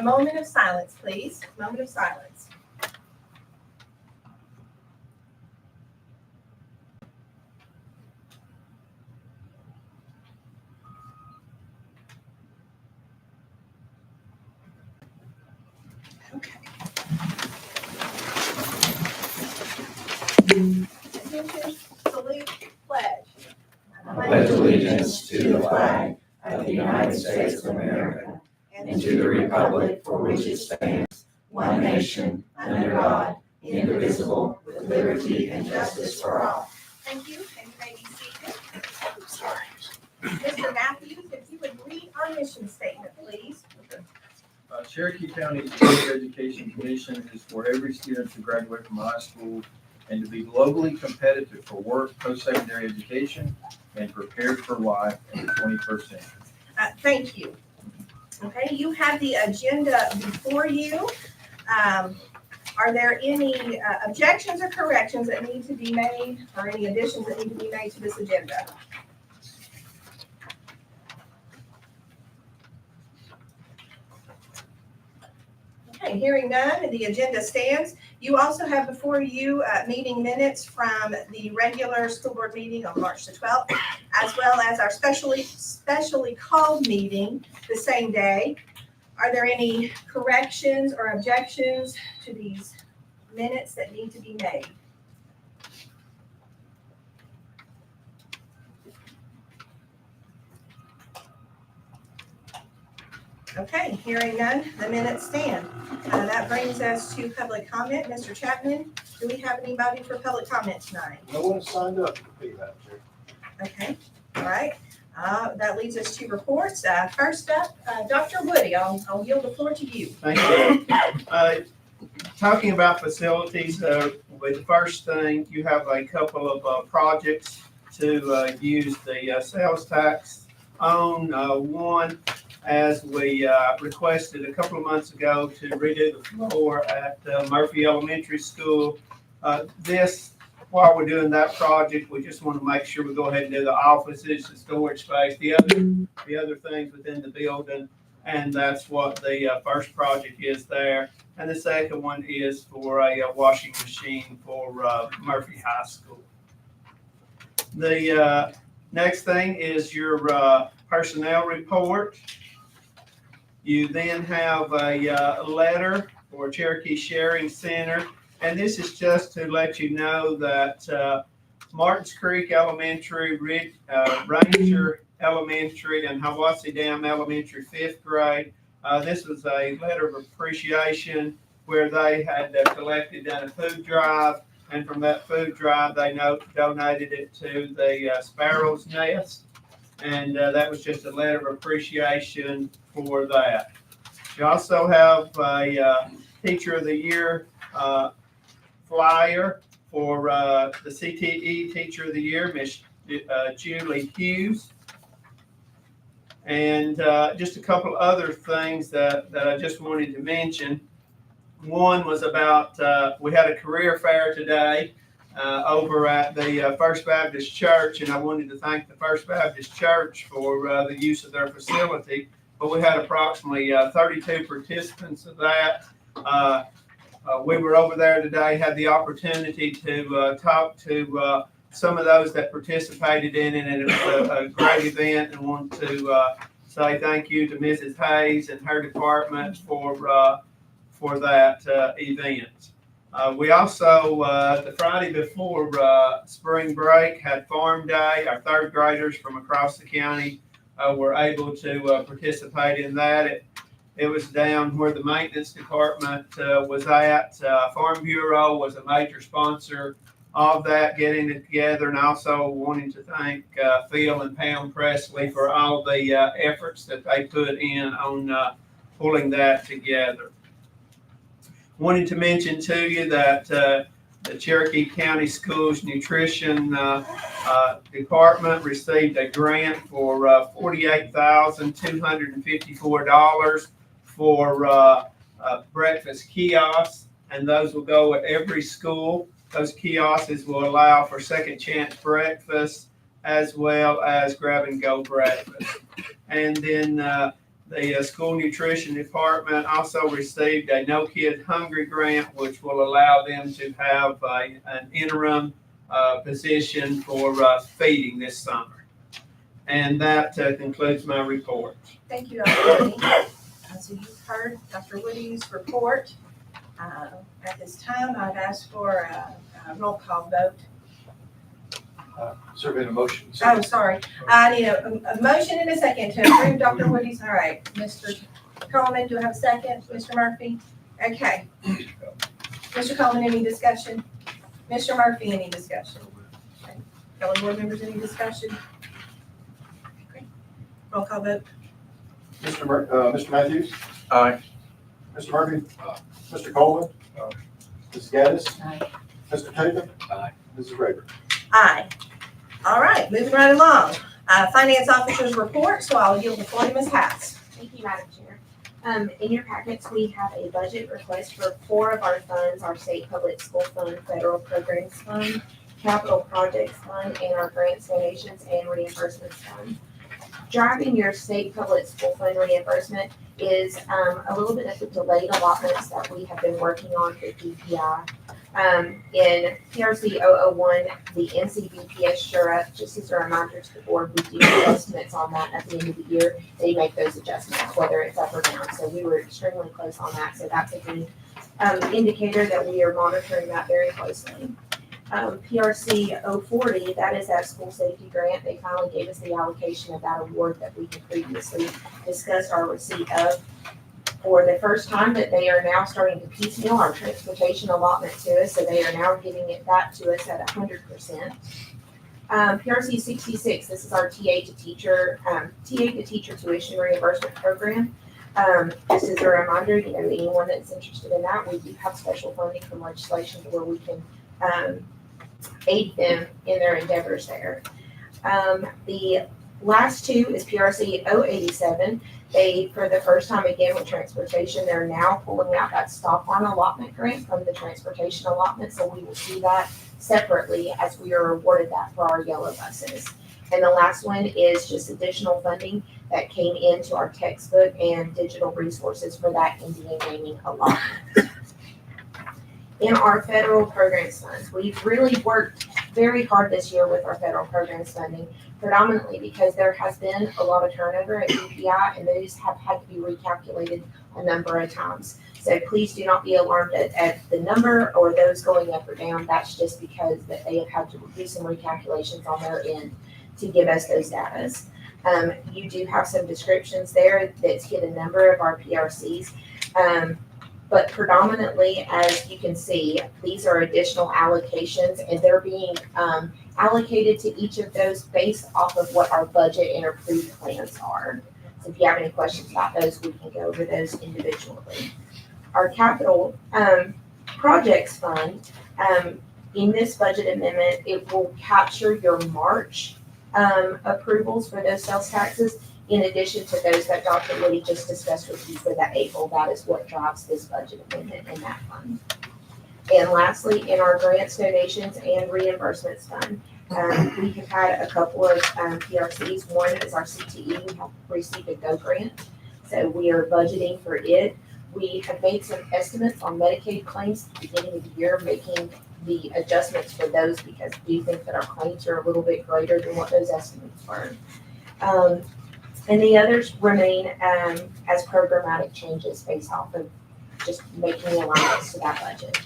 a moment of silence, please. Moment of silence. Okay. Attention, salute, pledge. I pledge allegiance to the flag of the United States of America and to the republic for which it stands, one nation, under God, indivisible, with liberty and justice for all. Thank you, and you may be seated. Sorry. Mr. Matthews, if you would read our mission statement, please. Cherokee County Public Education Commission is for every student to graduate from high school and to be globally competitive for work, post-secondary education, and prepared for life in the 21st century. Thank you. Okay, you have the agenda before you. Are there any objections or corrections that need to be made, or any additions that need to be made to this agenda? Okay, hearing none, the agenda stands. You also have before you meeting minutes from the regular school board meeting on March the 12th, as well as our specially called meeting the same day. Are there any corrections or objections to these minutes that need to be made? Okay, hearing none, the minutes stand. That brings us to public comment. Mr. Chapman, do we have anybody for public comment tonight? No one signed up to be that, Chair. Okay, all right. That leads us to reports. First up, Dr. Woody, I'll yield the floor to you. Thank you. Talking about facilities, with the first thing, you have a couple of projects to use the sales tax on. One, as we requested a couple of months ago to redo the floor at Murphy Elementary School. While we're doing that project, we just want to make sure we go ahead and do the offices, the storage space, the other things within the building, and that's what the first project is there. And the second one is for a washing machine for Murphy High School. The next thing is your personnel report. You then have a letter for Cherokee Sharing Center, and this is just to let you know that Martins Creek Elementary, Ranger Elementary, and Hiwassee Dam Elementary 5th grade. This was a letter of appreciation where they had collected on a food drive, and from that food drive, they donated it to the Sparrow's Nest, and that was just a letter of appreciation for that. You also have a Teacher of the Year flyer for the CTE Teacher of the Year, Miss Julie Hughes. And just a couple other things that I just wanted to mention. One was about, we had a career fair today over at the First Baptist Church, and I wanted to thank the First Baptist Church for the use of their facility. But we had approximately 32 participants of that. We were over there today, had the opportunity to talk to some of those that participated in it, and it was a great event, and want to say thank you to Mrs. Hayes and her department for that event. We also, the Friday before spring break, had Farm Day. Our third graders from across the county were able to participate in that. It was down where the maintenance department was at. Farm Bureau was a major sponsor of that, getting it together, and also wanting to thank Phil and Pam Presley for all the efforts that they put in on pulling that together. Wanted to mention to you that the Cherokee County Schools Nutrition Department received a grant for $48,254 for breakfast kiosks, and those will go at every school. Those kiosks will allow for second chance breakfast as well as grab and go breakfast. And then The school nutrition department also received a No Kid Hungry grant, which will allow them to have an interim position for feeding this summer. And that concludes my report. Thank you, Dr. Woody. So you've heard Dr. Woody's report. At this time, I'd ask for a roll call vote. Survey a motion. Oh, sorry. I need a motion and a second to approve Dr. Woody's. All right, Mr. Coleman, do I have a second? Mr. Murphy? Okay. Mr. Coleman, any discussion? Mr. Murphy, any discussion? Okay. Fellow board members, any discussion? Okay. Roll call vote. Mr. Matthews? Aye. Mr. Murphy? Mr. Coleman? Aye. Mrs. Gaddis? Aye. Mr. Taven? Aye. Mrs. Rayburn? Aye. All right, moving right along. Finance officer's report, so I'll yield the floor to Ms. Hatts. Thank you, Madam Chair. In your packets, we have a budget request for 4 of our funds, our state public school fund, federal programs fund, capital projects fund, and our grants, donations, and reimbursements fund. Driving your state public school fund reimbursement is a little bit of the delayed allotments that we have been working on for DPI. In PRC 001, the NCBPS sure up, just as a reminder to the board, we do estimates on that at the end of the year. They make those adjustments, whether it's up or down. So we were extremely close on that. So that's a good indicator that we are monitoring that very closely. PRC 040, that is that school safety grant. They finally gave us the allocation of that award that we had previously discussed our receipt of. For the first time that they are now starting to piecemeal our transportation allotment to us, so they are now giving it back to us at 100%. PRC 66, this is our TA to teacher tuition reimbursement program. Just as a reminder, anyone that's interested in that, we do have special funding from legislation where we can aid them in their endeavors there. The last 2 is PRC 087. They, for the first time again with transportation, they're now pulling out that stop arm allotment grant from the transportation allotment. So we will see that separately as we are awarded that for our yellow buses. And the last one is just additional funding that came into our textbook and digital resources for that Indian gaming allotment. In our federal programs funds, we've really worked very hard this year with our federal programs funding, predominantly because there has been a lot of turnover at DPI and those have had to be recalculated a number of times. So please do not be alarmed at the number or those going up or down. That's just because that they have had to do some recalculations on their end to give us those datas. You do have some descriptions there that's hit a number of our PRCs. But predominantly, as you can see, these are additional allocations and they're being allocated to each of those based off of what our budget and approved plans are. So if you have any questions about those, we can go over those individually. Our capital projects fund, in this budget amendment, it will capture your March approvals for those sales taxes in addition to those that Dr. Woody just discussed with you for that April. That is what drives this budget amendment in that fund. And lastly, in our grants, donations, and reimbursements fund, we have had a couple of PRCs. One is our CTE. We have received a GO grant, so we are budgeting for it. We have made some estimates on Medicaid claims at the beginning of the year, making the adjustments for those because we do think that our claims are a little bit greater than what those estimates were. And the others remain as programmatic changes based off of just making the allowance to that budget.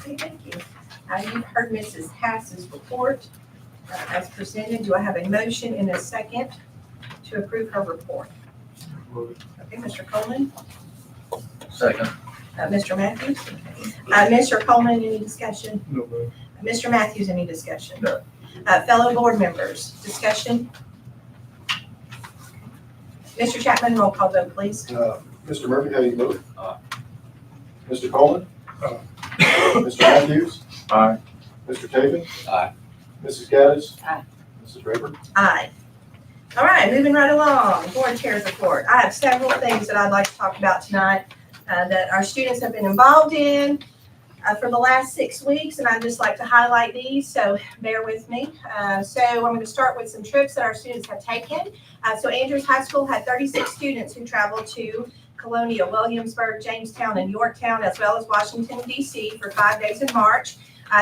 Okay, thank you. You've heard Mrs. Hass's report as presented. Do I have a motion and a second to approve her report? Okay, Mr. Coleman, Second. Mr. Matthews. Mr. Coleman, any discussion? No, ma'am. Mr. Matthews, any discussion? No. Fellow board members, discussion? Mr. Chapman, roll call vote, please. Mr. Murphy, how do you vote? Aye. Mr. Coleman? Aye. Mr. Matthews? Aye. Mr. Taven? Aye. Mrs. Gaddis? Aye. Mrs. Rayburn? Aye. All right, moving right along, board chair's report. I have several things that I'd like to talk about tonight that our students have been involved in. for the last 6 weeks, and I'd just like to highlight these, so bear with me. So I'm going to start with some trips that our students have taken. So Andrews High School had 36 students who traveled to Colonial, Williamsburg, Jamestown, and Yorktown, as well as Washington, D.C. for 5 days in March.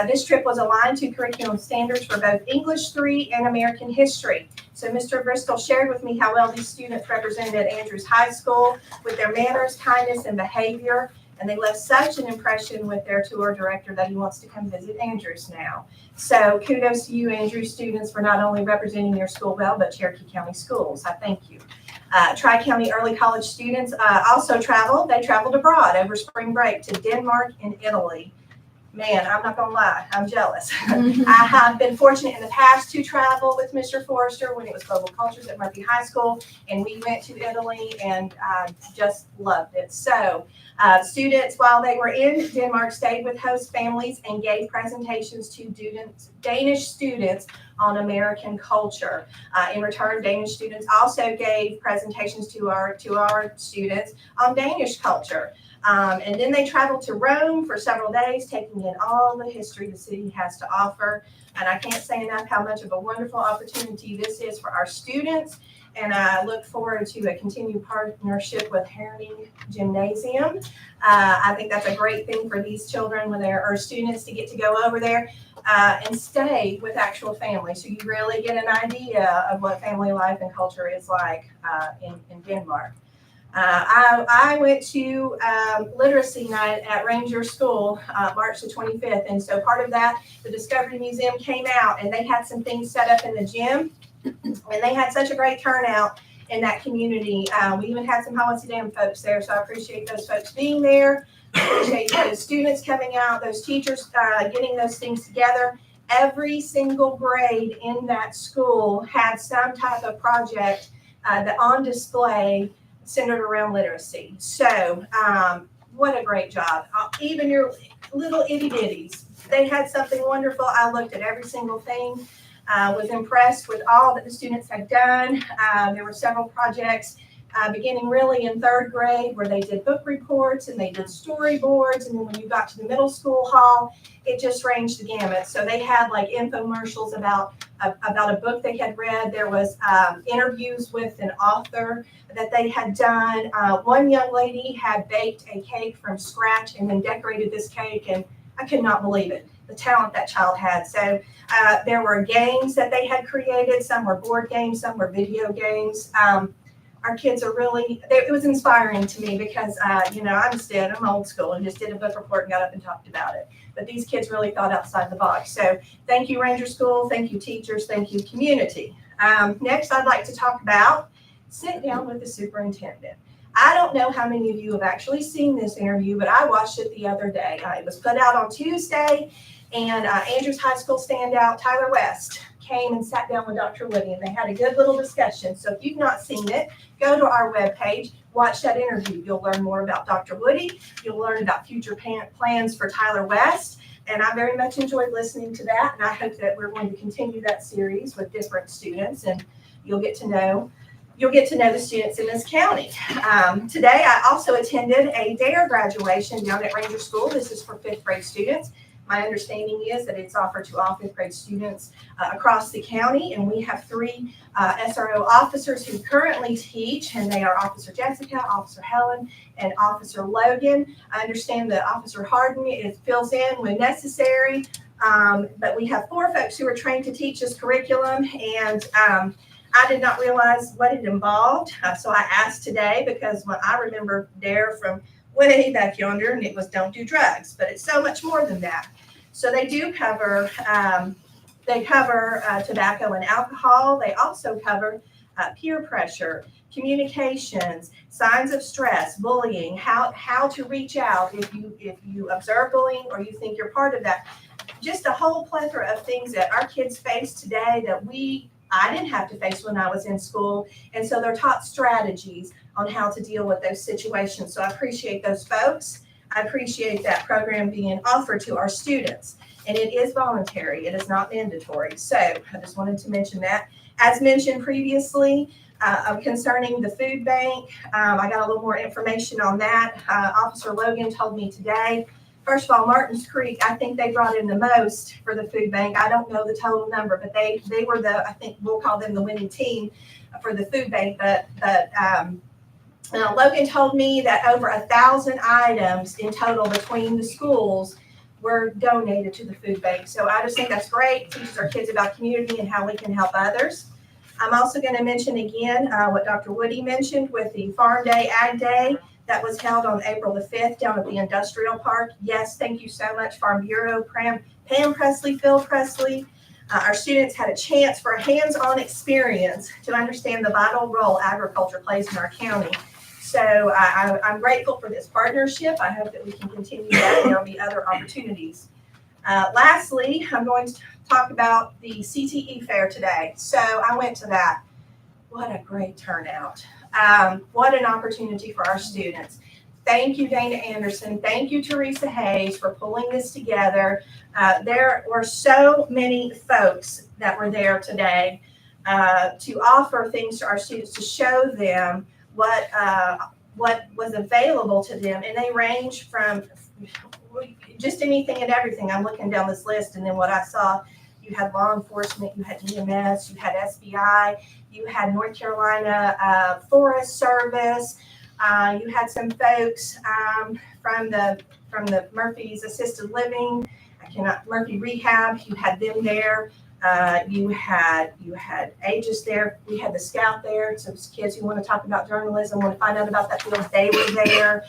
This trip was aligned to curriculum standards for both English 3 and American history. So Mr. Bristol shared with me how well these students represented Andrews High School with their manners, kindness, and behavior. And they left such an impression with their tour director that he wants to come visit Andrews now. So kudos to you, Andrews students, for not only representing your school well, but Cherokee County Schools. I thank you. Tri-County early college students also traveled. They traveled abroad over spring break to Denmark and Italy. Man, I'm not gonna lie, I'm jealous. I have been fortunate in the past to travel with Mr. Forrester when it was Global Cultures at Murphy High School, and we went to Italy and just loved it. So students, while they were in Denmark, stayed with host families and gave presentations to Danish students on American culture. In return, Danish students also gave presentations to our students on Danish culture. And then they traveled to Rome for several days, taking in all the history the city has to offer. And I can't say enough how much of a wonderful opportunity this is for our students. And I look forward to a continued partnership with Herning Gymnasium. I think that's a great thing for these children when they're, or students, to get to go over there and stay with actual family. So you really get an idea of what family life and culture is like in Denmark. I went to literacy night at Ranger School March the 25th, and so part of that, the Discovery Museum came out, and they had some things set up in the gym, and they had such a great turnout in that community. We even had some Hawassi folks there, so I appreciate those folks being there. I appreciate those students coming out, those teachers getting those things together. Every single grade in that school had some type of project that on display centered around literacy. So what a great job. Even your little itty bitties, they had something wonderful. I looked at every single thing, was impressed with all that the students had done. There were several projects beginning really in 3rd grade where they did book reports and they did storyboards. And then when you got to the middle school hall, it just ranged the gamut. So they had like infomercials about a book they had read. There was interviews with an author that they had done. One young lady had baked a cake from scratch and then decorated this cake, and I could not believe it, the talent that child had. So there were games that they had created. Some were board games, some were video games. Our kids are really, it was inspiring to me because, I'm old school and just did a book report and got up and talked about it. But these kids really thought outside the box. So thank you, Ranger School. Thank you, teachers. Thank you, community. Next, I'd like to talk about sit down with the superintendent. I don't know how many of you have actually seen this interview, but I watched it the other day. It was put out on Tuesday, and Andrews High School standout Tyler West came and sat down with Dr. Woody, and they had a good little discussion. So if you've not seen it, go to our webpage, watch that interview. You'll learn more about Dr. Woody. You'll learn about future plans for Tyler West. And I very much enjoyed listening to that. And I hope that we're going to continue that series with different students, and you'll get to know the students in this county. Today, I also attended a DARE graduation down at Ranger School. This is for 5th grade students. My understanding is that it's offered to all 5th grade students across the county, and we have 3 SRO officers who currently teach, and they are Officer Jessica, Officer Helen, and Officer Logan. I understand that Officer Harden fills in when necessary, but we have 4 folks who are trained to teach this curriculum, and I did not realize what it involved, so I asked today because when I remember DARE from way back yonder, and it was don't do drugs, but it's so much more than that. So they do cover, tobacco and alcohol. They also cover peer pressure, communications, signs of stress, bullying, how to reach out if you observe bullying or you think you're part of that. Just a whole plethora of things that our kids face today that I didn't have to face when I was in school. And so they're taught strategies on how to deal with those situations. So I appreciate those folks. I appreciate that program being offered to our students. And it is voluntary. It is not mandatory. So I just wanted to mention that. As mentioned previously, concerning the food bank, I got a little more information on that. Officer Logan told me today, First of all, Martins Creek, I think they brought in the most for the food bank. I don't know the total number, but they were I think we'll call them the winning team for the food bank. But Logan told me that over 1,000 items in total between the schools were donated to the food bank. So I just think that's great. It teaches our kids about community and how we can help others. I'm also going to mention again what Dr. Woody mentioned with the Farm Day, Ag Day that was held on April the 5th down at the Industrial Park. Yes, thank you so much, Farm Bureau, Pam Presley, Phil Presley. Our students had a chance for a hands-on experience to understand the vital role agriculture plays in our county. So I'm grateful for this partnership. I hope that we can continue that and there'll be other opportunities. Lastly, I'm going to talk about the CTE fair today. So I went to that. What a great turnout. What an opportunity for our students. Thank you, Dana Anderson. Thank you, Teresa Hayes, for pulling this together. There were so many folks that were there today to offer things to our students, to show them what was available to them. And they range from just anything and everything. I'm looking down this list, and then what I saw, you had law enforcement, you had EMS, you had SBI, you had North Carolina Forest Service, you had some folks from the Murphy's Assisted Living, Murphy Rehab, you had them there. You had Aegis there. We had the Scout there. Some kids who want to talk about journalism, want to find out about that field, they were there.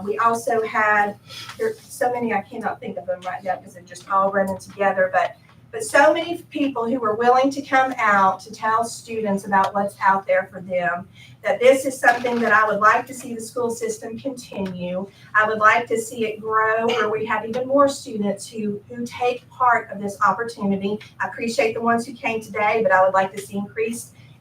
We also had, there's so many, I cannot think of them right now because they're just all running together, but so many people who were willing to come out to tell students about what's out there for them, that this is something that I would like to see the school system continue. I would like to see it grow where we have even more students who take part of this opportunity. I appreciate the ones who came today, but I would like to see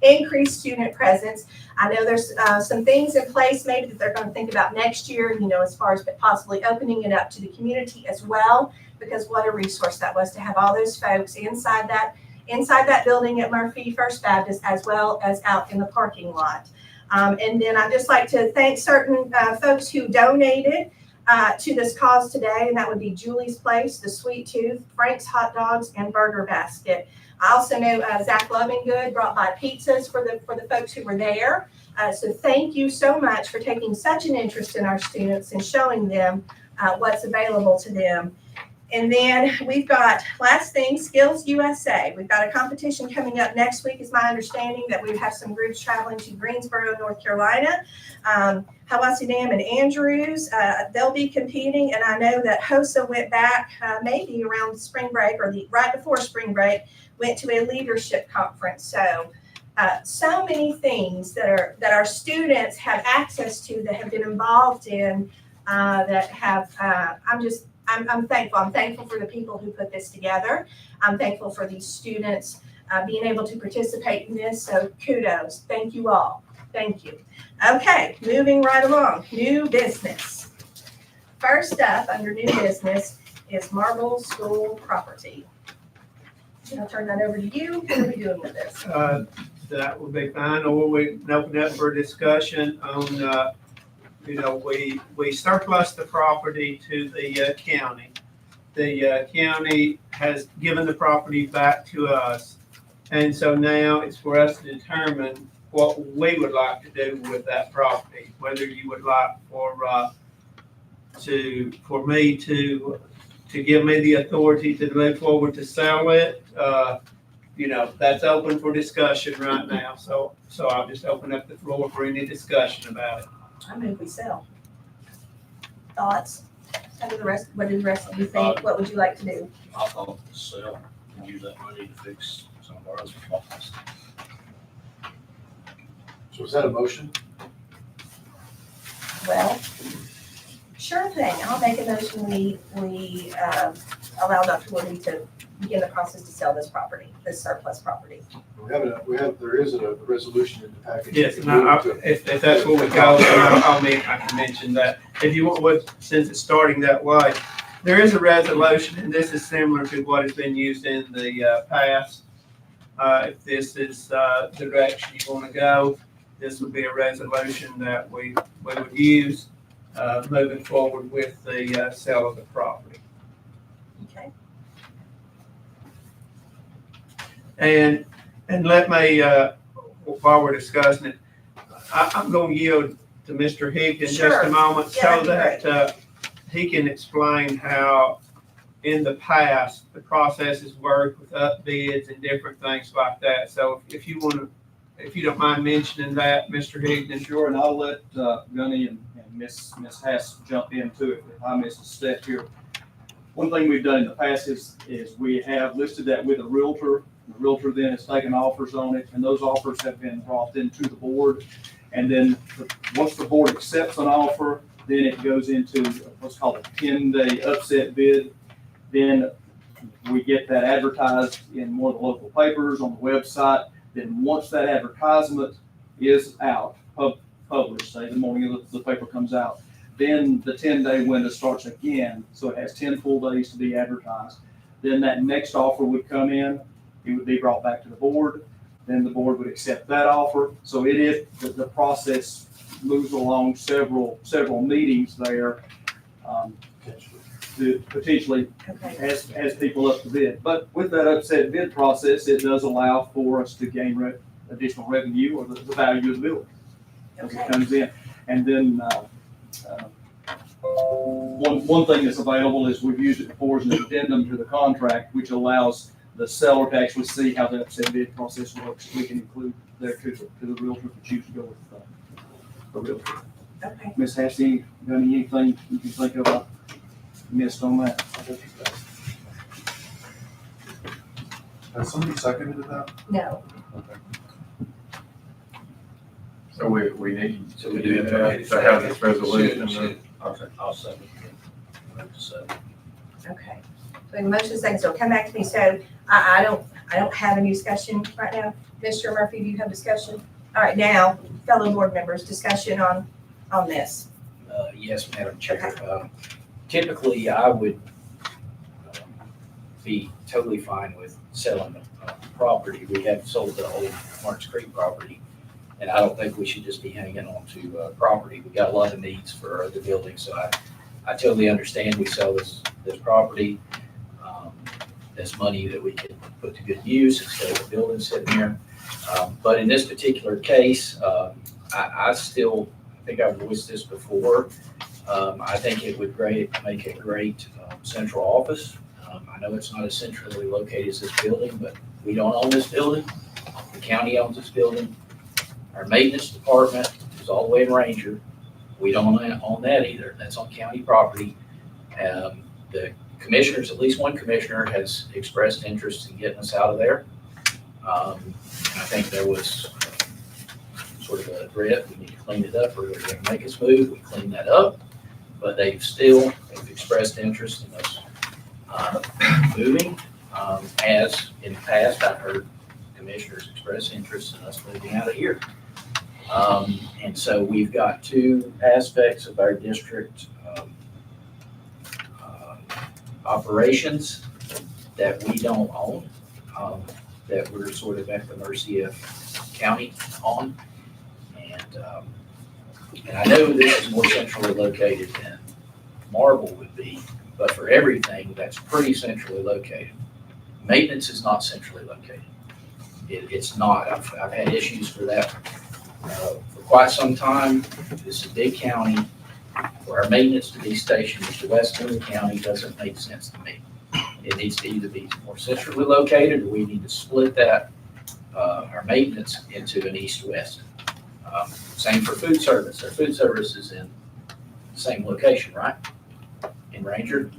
increased student presence. I know there's some things in place maybe that they're going to think about next year, as far as possibly opening it up to the community as well, because what a resource that was to have all those folks inside that building at Murphy First Baptist, as well as out in the parking lot. And then I'd just like to thank certain folks who donated to this cause today, and that would be Julie's Place, the Sweet Tooth, Frank's Hot Dogs, and Burger Basket. I also know Zach Lovingood brought by pizzas for the folks who were there. So thank you so much for taking such an interest in our students and showing them what's available to them. And then we've got, last thing, Skills USA. We've got a competition coming up next week, is my understanding, that we have some groups traveling to Greensboro, North Carolina, Hiwassee Dam and Andrews. They'll be competing, and I know that HOSA went back maybe around spring break or right before spring break, went to a leadership conference. So so many things that our students have access to, that have been involved in, that have, I'm thankful. I'm thankful for the people who put this together. I'm thankful for these students being able to participate in this. So kudos. Thank you all. Thank you. Okay, moving right along. New business. First up under new business is Marble School property. I'll turn that over to you. What are we doing with this? That would be fine, or we can open up for a discussion on we surplus the property to the county. The county has given the property back to us. And so now it's for us to determine what we would like to do with that property, whether you would like for me to give me the authority to move forward to sell it. That's open for discussion right now. So I'll just open up the floor for any discussion about it. I move we sell. Thoughts? What do the rest of you think? What would you like to do? I thought to sell and use that money to fix some of our other problems. So is that a motion? Well, sure thing. I'll make a motion. We allow Dr. Woody to begin the process to sell this property, this surplus property. There is a resolution in the package. Yes, and if that's what we call it, I can mention that. If you want, since it's starting that way, there is a resolution, and this is similar to what has been used in the past. If this is the direction you want to go, this would be a resolution that we would use moving forward with the sale of the property. And let me, while we're discussing it, I'm gonna yield to Mr. Higgs in just Sure. a moment Yeah, so that'd be that, he can explain how in the past, the processes work with up bids and different things like that. So if you don't mind mentioning that, Mr. Higgs. Sure, and I'll let Gunny and Miss Hess jump into it if I miss a step here. One thing we've done in the past is we have listed that with a realtor. The realtor then has taken offers on it, and those offers have been brought into the board. And then once the board accepts an offer, then it goes into what's called a 10-day upset bid. Then we get that advertised in more of the local papers, on the website. Then once that advertisement is out, published, say the morning of the paper comes out, then the 10-day window starts again. So it has 10 full days to be advertised. Then that next offer would come in, it would be brought back to the board. Then the board would accept that offer. So it is, the process moves along several meetings there, to potentially Okay. as people up to bid. But with that upset bid process, it does allow for us to gain additional revenue or the value of the building as Okay. it comes in. And then one thing that's available is we've used it before as an addendum to the contract, which allows the seller to actually see how the upset bid process works. We can include there to the realtor if we choose to go with the realtor. Okay. Ms. Hassie, anything you can think of I missed on that? Has somebody seconded that? No. So we need So to we do do that, to have this resolution. Should. Okay. I'll second it. Okay. So the motion seconds, so come back to me. So I don't have any discussion right now. Mr. Murphy, do you have discussion? All right, now, fellow board members, discussion on this. Yes, Madam Chair. Typically, I would be totally fine with selling the property. We have sold the old Marks Creek property, and I don't think we should just be hanging on to property. We got a lot of needs for our other buildings, so I totally understand we sell this property. That's money that we can put to good use instead of a building sitting there. But in this particular case, I still think I've voiced this before. I think it would make a great central office. I know it's not as centrally located as this building, but we don't own this building. The county owns this building. Our maintenance department is all the way in Ranger. We don't own that either. That's on county property. The commissioners, at least one commissioner, has expressed interest in getting us out of there. I think there was sort of a threat, we need to clean it up, or they're gonna make us move, we clean that up. But they've expressed interest in us moving. As in the past, I've heard commissioners express interest in us moving out of here. And so we've got two aspects of our district operations that we don't own, that we're sort of at the mercy of county on. And I know this is more centrally located than Marble would be, but for everything, that's pretty centrally located. Maintenance is not centrally located. It's not. I've had issues for that for quite some time. This is a big county. For our maintenance to be stationed at the west end of the county doesn't make sense to me. It needs to either be more centrally located, or we need to split that, our maintenance into an east-west. Same for food service. Our food service is in the same location, right? In Ranger.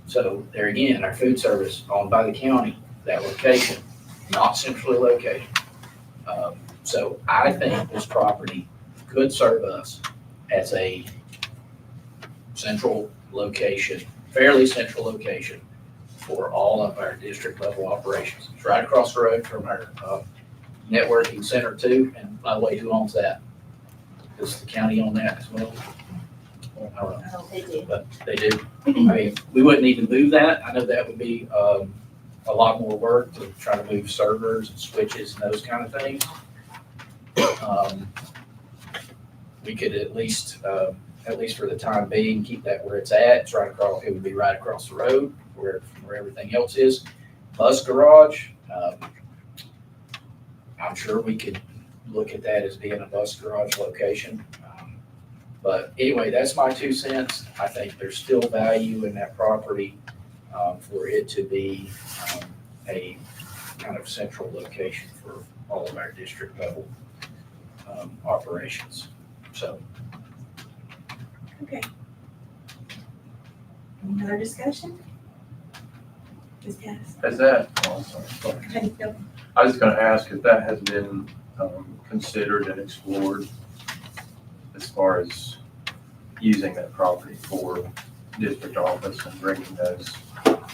So there again, our food service owned by the county, that location, not centrally located. So I think this property could serve us as a central location, fairly central location for all of our district level operations. It's right across the road from our networking center too. And by the way, who owns that? Does the county own that as well? I don't know. Oh, they do. But they do. I mean, we wouldn't need to move that. I know that would be a lot more work to try to move servers and switches and those kind of things. We could at least for the time being, keep that where it's at. It's right across. It would be right across the road where everything else is. Bus garage. I'm sure we could look at that as being a bus garage location. But anyway, that's my 2 cents. I think there's still value in that property for it to be a kind of central location for all of our district level operations. So. Okay. Any other discussion? Ms. Cass? Has that, oh, I'm sorry. Go ahead, go. I was gonna ask if that has been considered and explored as far as using that property for district office and bringing those.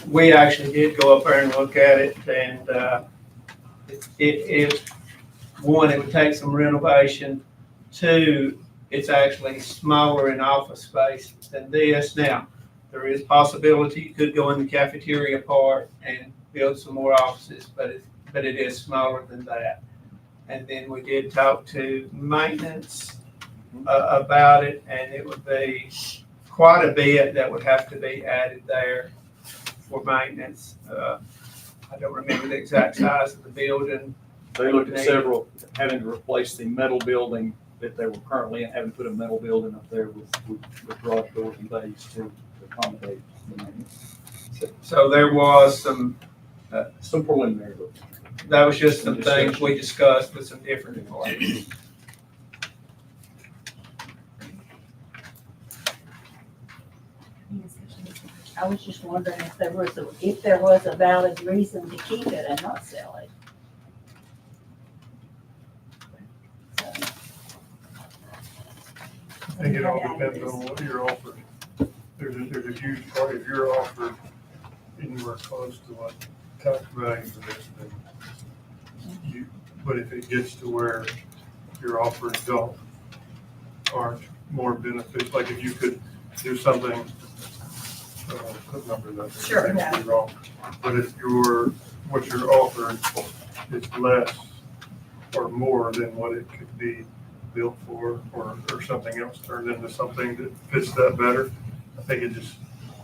We actually did go up there and look at it, and it one, it would take some renovation. Two, it's actually smaller in office space than this. Now, there is possibility you could go in the cafeteria part and build some more offices, but it is smaller than that. And then we did talk to maintenance about it, and it would be quite a bit that would have to be added there for maintenance. I don't remember the exact size of the building. They looked at several, having to replace the metal building that they were currently in, having to put a metal building up there with garage doors and bays to accommodate the maintenance. So there was some, Some preliminary work. that was just some things we discussed with some different departments. I was just wondering if there was a valid reason to keep it and not sell it. I think it all depends on what you're offered. There's a huge part, if you're offered anywhere close to what tax value for this, then but if it gets to where your offers aren't more beneficial, like if you could do something, put numbers up there. Sure, I may yeah. be wrong. But if what you're offered is less or more than what it could be built for, or something else turned into something that fits that better, I think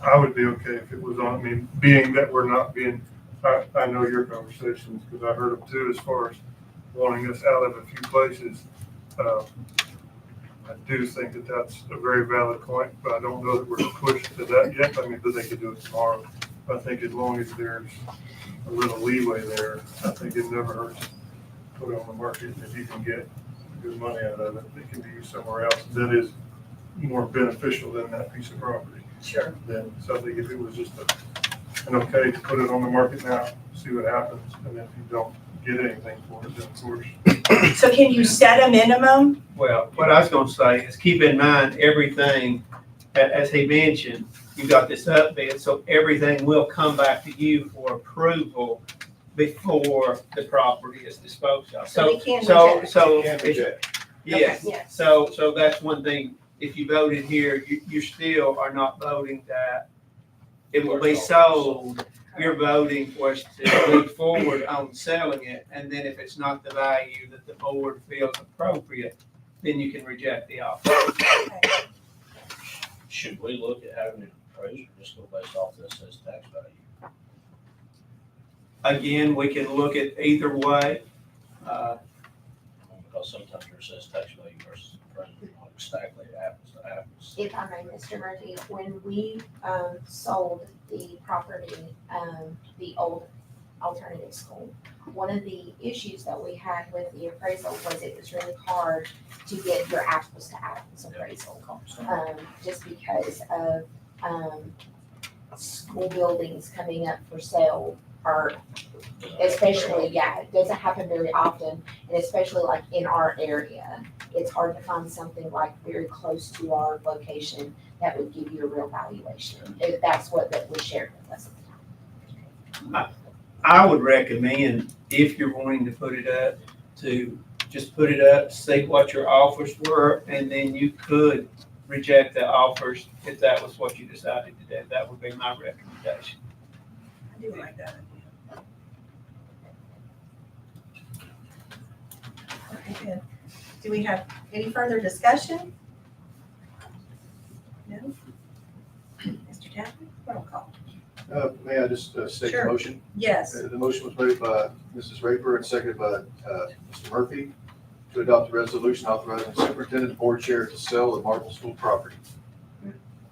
I would be okay if it was on, I mean, being that we're not being, I know your conversations, because I heard them too, as far as wanting us out of a few places. I do think that that's a very valid point, but I don't know that we're pushed to that yet. I mean, but they could do it tomorrow. I think as long as there's a little leeway there, I think it never hurts to put it on the market. If you can get good money out of it, it can be used somewhere else that is more beneficial than that piece of property. Sure. Then something, if it was just an okay to put it on the market now, see what happens, and if you don't get anything for it, then of course. So can you set a minimum? Well, what I was gonna say is keep in mind everything, as he mentioned, you got this upbid, so everything will come back to you for approval before the property is disposed of. So we can So, reject. so, Can't reject. yes, Yes. so that's one thing. If you voted here, you still are not voting that it will be sold. You're voting for us to move forward on selling it, and then if it's not the value that the board feels appropriate, then you can reject the offer. Should we look at having it appraised or just go based off this as tax value? Again, we can look at either way. Because sometimes there says tax value versus appraisal, like exactly apples to apples. If I may, Mr. Murphy, when we sold the property, the old alternative school, one of the issues that we had with the appraisal was it was really hard to get your apples to apples appraisal. Just because of school buildings coming up for sale, or especially, it doesn't happen very often, and especially like in our area, it's hard to find something like very close to our location that would give you a real valuation. If that's what that was shared with us at the time. I would recommend, if you're wanting to put it up, to just put it up, see what your offers were, and then you could reject the offers if that was what you decided to do. That would be my recommendation. I do like that. Okay, good. Do we have any further discussion? No? Mr. Chapman, roll call. May I just state the Sure. motion? Yes. The motion was made by Mrs. Raper and seconded by Mr. Murphy to adopt a resolution authorizing the superintendent and board chair to sell the Marble School property.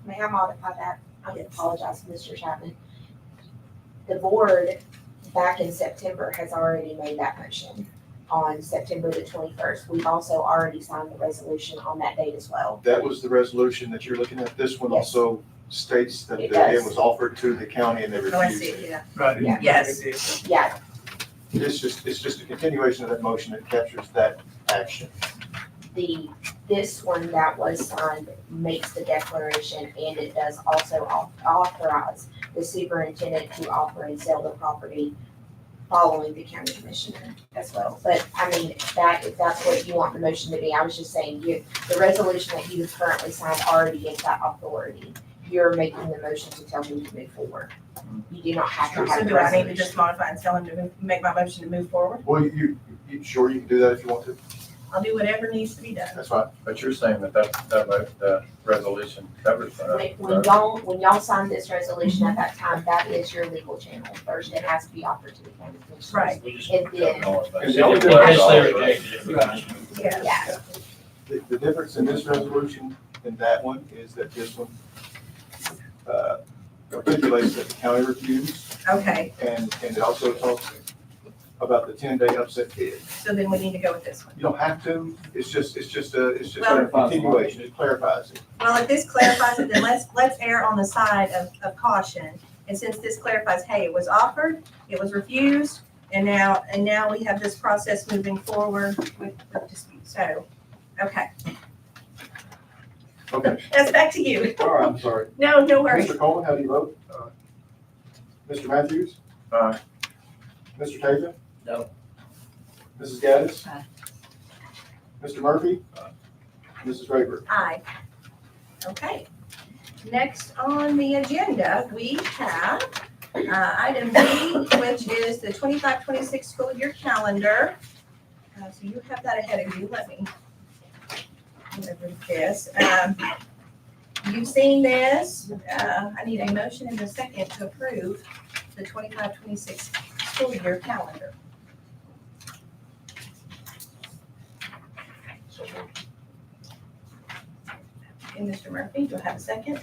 May I modify that? I apologize, Mr. Chapman. The board, back in September, has already made that motion on September the 21st. We've also already signed the resolution on that date as well. That was the resolution that you're looking at. This one Yes. also states that It it does. was offered to the county and they Oh, I refused see, it. yeah. Right. Yeah. Yes. Yeah, It's just a continuation of that motion that captures that action. this one that was signed makes the declaration, and it does also authorize the superintendent to offer and sell the property following the county commissioner as well. But I mean, if that's what you want the motion to be, I was just saying, the resolution that you currently signed already gives that authority. You're making the motion to tell him to move forward. You do not have to So have the do I need to resolution. just modify and tell him to make my motion to move forward? Well, you sure you can do that if you want to? I'll do whatever needs to be done. That's fine. But you're saying that resolution covers that. When y'all sign this resolution at that time, that is your legal channel. First, it has to be offered to the county commissioners. Right. And then, And the only difference- yeah, The difference in this resolution and that one is that this one articulates that the county refused, Okay, and it also talks about the 10-day upset bid. so then we need to go with this one. You don't have to, it's just a Well- continuation, it clarifies it. Well, if this clarifies it, then let's err on the side of caution. And since this clarifies, hey, it was offered, it was refused, and now we have this process moving forward with dispute. So, okay, Okay, that's back to you. all right, I'm sorry. No worries. Mr. Coleman, how do you vote? Mr. Matthews? Aye. Mr. Tatum? No. Mrs. Gaddis? Aye. Mr. Murphy? Mrs. Raper? Aye. Okay. Next on the agenda, we have item B, which is the 25-26 school year calendar. So you have that ahead of you. Let me go over this. You've seen this. I need a motion and a second to approve the 25-26 school year calendar. And Mr. Murphy, do I have a second?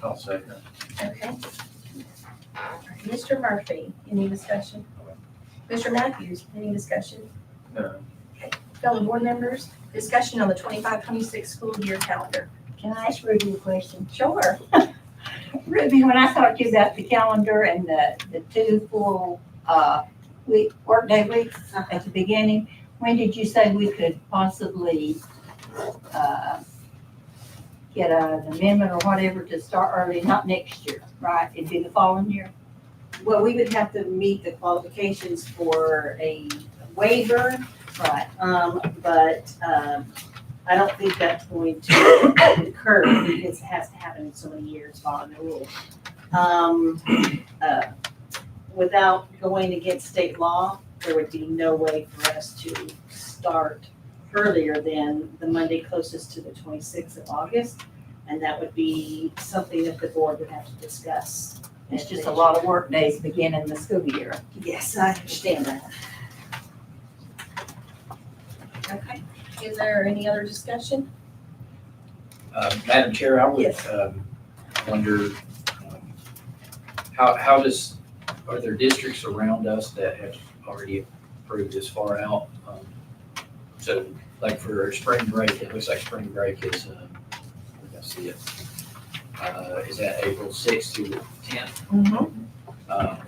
I'll second. Okay. Mr. Murphy, any discussion? Mr. Matthews, any discussion? No. Fellow board members, discussion on the 25-26 school year calendar. Can I ask Ruby a question? Sure. Ruby, when I talked to you about the calendar and the 2 full workday weeks at the beginning, when did you say we could possibly get an amendment or whatever to start early, not next year, right? It'd be the following year? Well, we would have to meet the qualifications for a waiver, Right. but I don't think that's going to occur because it has to happen in so many years following the rule. Without going against state law, there would be no way for us to start earlier than the Monday closest to the 26th of August. And that would be something that the board would have to discuss. It's just a lot of work days beginning the school year. Yes, I understand that. Okay. Is there any other discussion? Madam Chair, I would Yes. wonder, how are there districts around us that have already approved this far out? So like for spring break, it looks like spring break is, I see it. Is that April 6th through the 10th? Mm-hmm.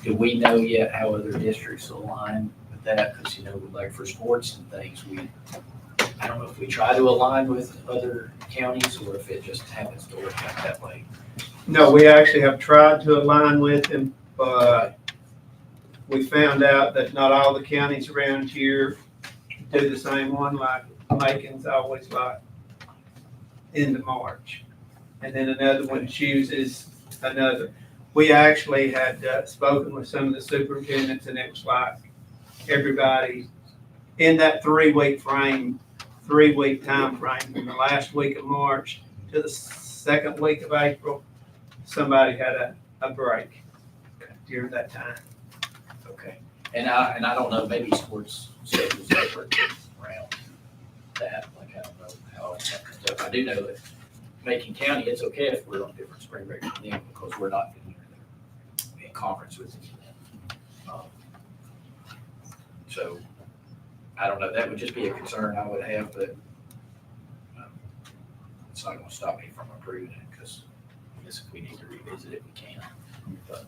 Do we know yet how other districts align with that? Because, like for sports and things, I don't know if we try to align with other counties or if it just happens to work out that way. No, we actually have tried to align with them, but we found out that not all the counties around here do the same one, like Macon's always like end of March. And then another one chooses another. We actually had spoken with some of the superintendents and it was like everybody in that 3 week frame, 3 week time frame, from the last week of March to the second week of April, somebody had a break during that time. Okay, and I don't know, maybe sports schedules different around that, like I don't know how that comes up. I do know that Macon County, it's okay if we're on different spring break from them because we're not in conference with them. So, I don't know, that would just be a concern I would have, but it's not gonna stop me from approving it, because I guess if we need to revisit it, we can. But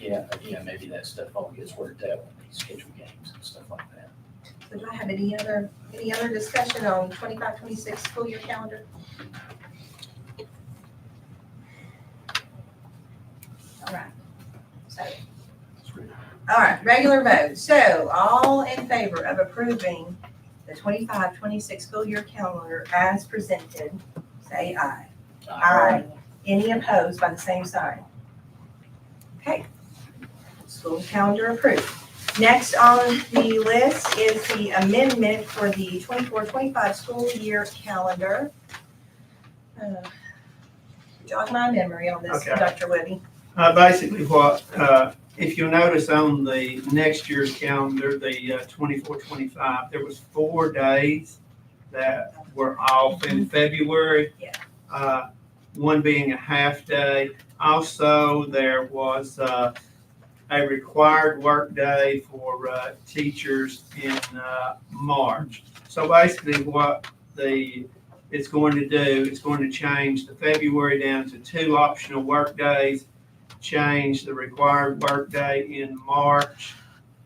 yeah, maybe that stuff all gets worked out when they schedule games and stuff like that. So do I have any other discussion on 25-26 school year calendar? All right. All right, regular vote. So all in favor of approving the 25-26 school year calendar as presented, say aye. Aye. Any opposed by the same sign? Okay. School calendar approved. Next on the list is the amendment for the 24-25 school year calendar. Jog my memory on this, Okay. Dr. Webby. Basically what, if you'll notice on the next year's calendar, the 24-25, there was 4 days that were off in February. Yeah. One being a half day. Also, there was a required work day for teachers in March. So basically what it's going to do, it's going to change the February down to 2 optional work days, change the required work day in March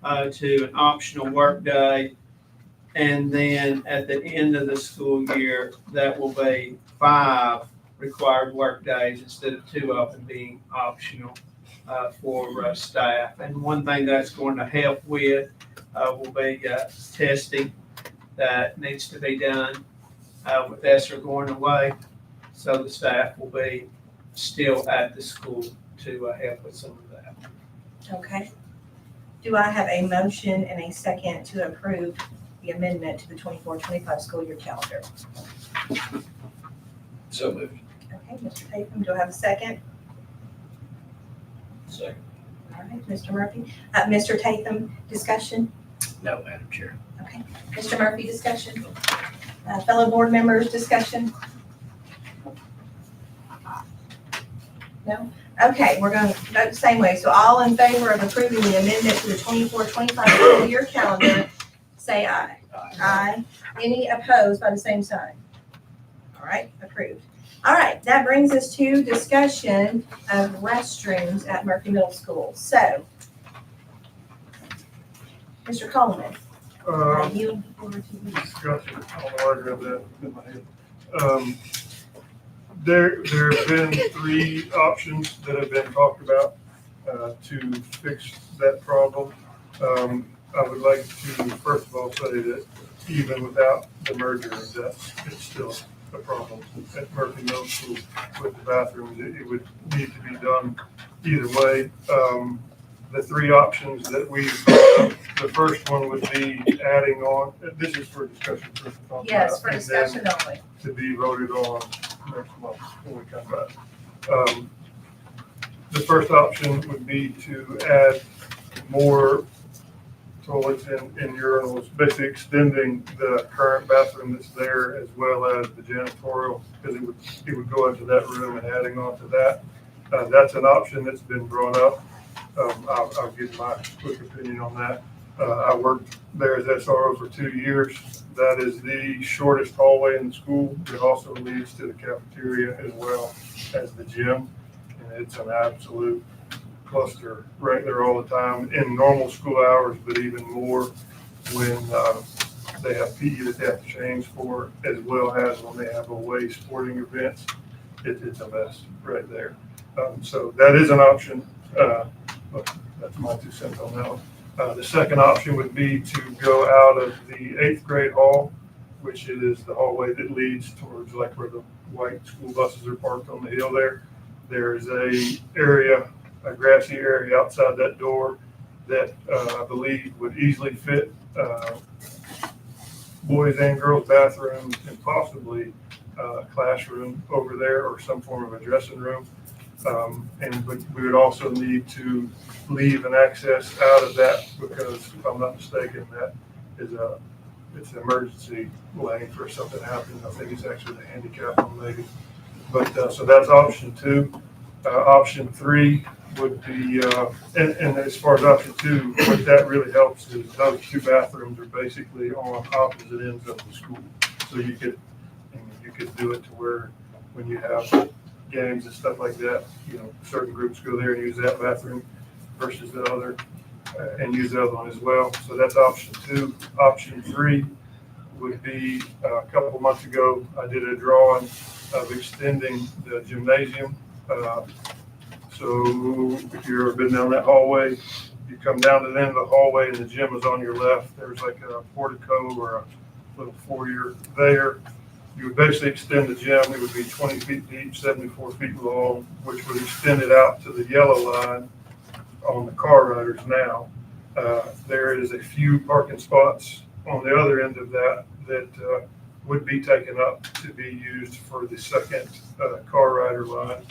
to an optional work day. And then at the end of the school year, that will be 5 required work days instead of 2 of them being optional for staff. And one thing that's going to help with will be testing that needs to be done with ESSER going away. So the staff will be still at the school to help with some of that. Okay. Do I have a motion and a second to approve the amendment to the 24-25 school year calendar? So moved. Okay, Mr. Tatham, do I have a second? Second. All right, Mr. Murphy. Mr. Tatham, discussion? No, Madam Chair. Okay. Mr. Murphy, discussion? Fellow board members, discussion? No? Okay, we're going to vote the same way. So all in favor of approving the amendment to the 24-25 school year calendar, say aye. Aye. Any opposed by the same sign? All right, approved. All right, that brings us to discussion of restrooms at Murphy Middle School. So, Mr. Coleman, Uh, you forward to you. Discussion, I don't know where I grabbed that in my head. There have been 3 options that have been talked about to fix that problem. I would like to first of all say that even without the merger, that it's still a problem at Murphy Middle School with the bathrooms. It would need to be done either way. The 3 options that we brought up, the first one would be adding on, this is for discussion. Yes, for discussion only. To be voted on next month when we come back. The first option would be to add more toilets and urinals, basically extending the current bathroom that's there as well as the janitorial, because it would go into that room and adding on to that. That's an option that's been brought up. I'll give my quick opinion on that. I worked there as SRO for 2 years. That is the shortest hallway in the school. It also leads to the cafeteria as well as the gym. And it's an absolute cluster right there all the time in normal school hours, but even more when they have PE that they have to change for, as well as when they have away sporting events. It's a mess right there. So that is an option. But that's my 2 cents on that one. The second option would be to go out of the 8th grade hall, which is the hallway that leads towards like where the white school buses are parked on the hill there. There's a area a grassy area outside that door that I believe would easily fit boys and girls bathrooms and possibly a classroom over there or some form of a dressing room. And we would also need to leave an access out of that because if I'm not mistaken, that is it's an emergency lane for something happening. I think it's actually the handicap one maybe. But, so that's option 2. Option 3 would be, and as far as option 2, what that really helps is those 2 bathrooms are basically on opposite ends of the school. So you could do it to where when you have games and stuff like that, certain groups go there and use that bathroom versus the other, and use the other one as well. So that's option 2. Option 3 would be, a couple of months ago, I did a drawing of extending the gymnasium. So if you've ever been down that hallway, you come down to the end of the hallway and the gym is on your left. There's like a portico or a little foyer there. You would basically extend the gym. It would be 20 feet deep, 74 feet long, which would extend it out to the yellow line on the car riders now. There is a few parking spots on the other end of that would be taken up to be used for the second car rider line.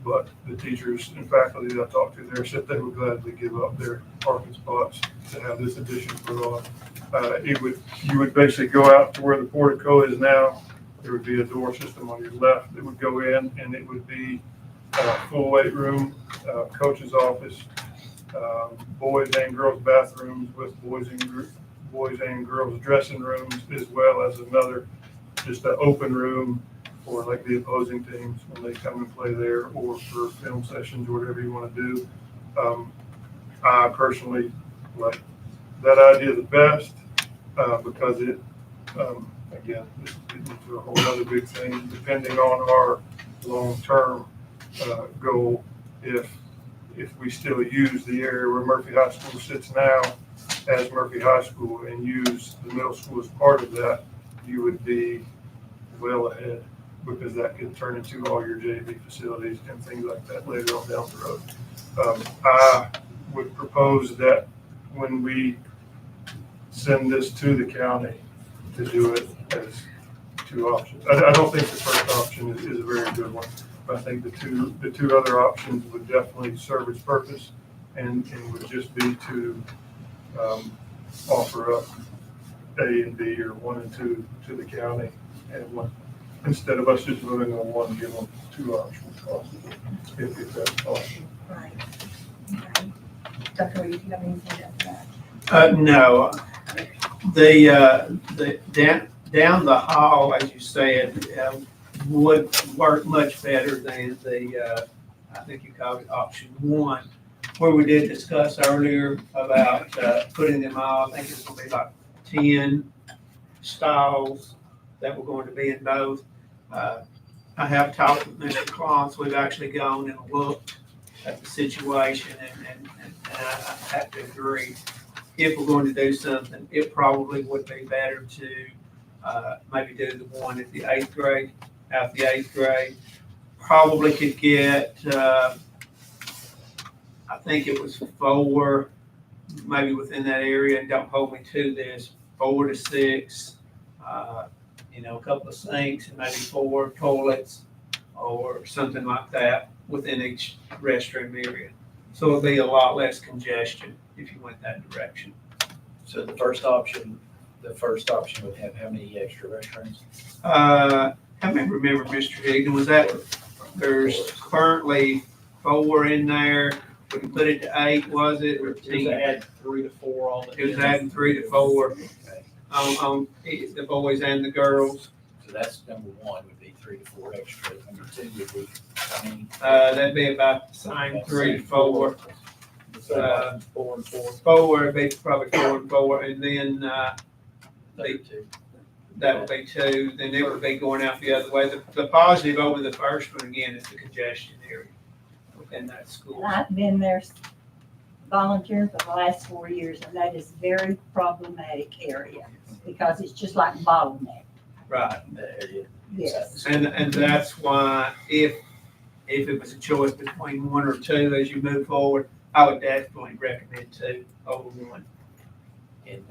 But the teachers and faculty that I talked to there said they would gladly give up their parking spots to have this addition put on. You would basically go out to where the portico is now. There would be a door system on your left that would go in, and it would be full weight room, coach's office, boys and girls bathrooms with boys and girls dressing rooms, as well as another just an open room for like the opposing teams when they come and play there, or for film sessions or whatever you want to do. I personally like that idea the best because it, again, this is a whole other big thing, depending on our long-term goal. If we still use the area where Murphy High School sits now as Murphy High School and use the middle school as part of that, you would be well ahead, because that could turn into all your JV facilities and things like that later on down the road. I would propose that when we send this to the county, to do it as 2 options. I don't think the first option is a very good one. I think the two other options would definitely serve its purpose, and would just be to offer up A and B, or 1 and 2 to the county, and one, instead of us just voting on one, give them 2 options possible, if that's possible. Right. Okay. Dr. Reed, do you have anything to add to that? No, the down the hall, as you said, would work much better than the, I think you called it option 1, where we did discuss earlier about putting them all. I think it's going to be like 10 stalls that were going to be in both. I have talked with Mr. Klontz. We've actually gone and looked at the situation, and I have to agree. If we're going to do something, it probably would be better to maybe do the one at the 8th grade, out the 8th grade. Probably could get, I think it was 4, maybe within that area, and don't hold me to this, 4 to 6, a couple of sinks and maybe 4 toilets or something like that within each restroom area. So it'll be a lot less congestion if you went that direction. So the first option would have how many extra restrooms? I can't remember, Mr. Higdon, was that, there's currently 4 in there. We can put it to 8, was it, or 10? Add 3 to 4 on the. It was adding 3 to 4 Okay, on the boys and the girls. so that's number 1 would be 3 to 4 extra. Number 2 would be how many? That'd be about the same, 3 to 4. 4 and 4. 4 would be probably 4 and 4, and then Number 2. that would be 2. Then it would be going out the other way. The positive over the first one again is the congestion area within that school. And I've been there volunteering for the last 4 years, and that is very problematic area, because it's just like bottleneck. Right. That area. Yes. And that's why if if it was a choice between one or two as you move forward, I would definitely recommend two over one. And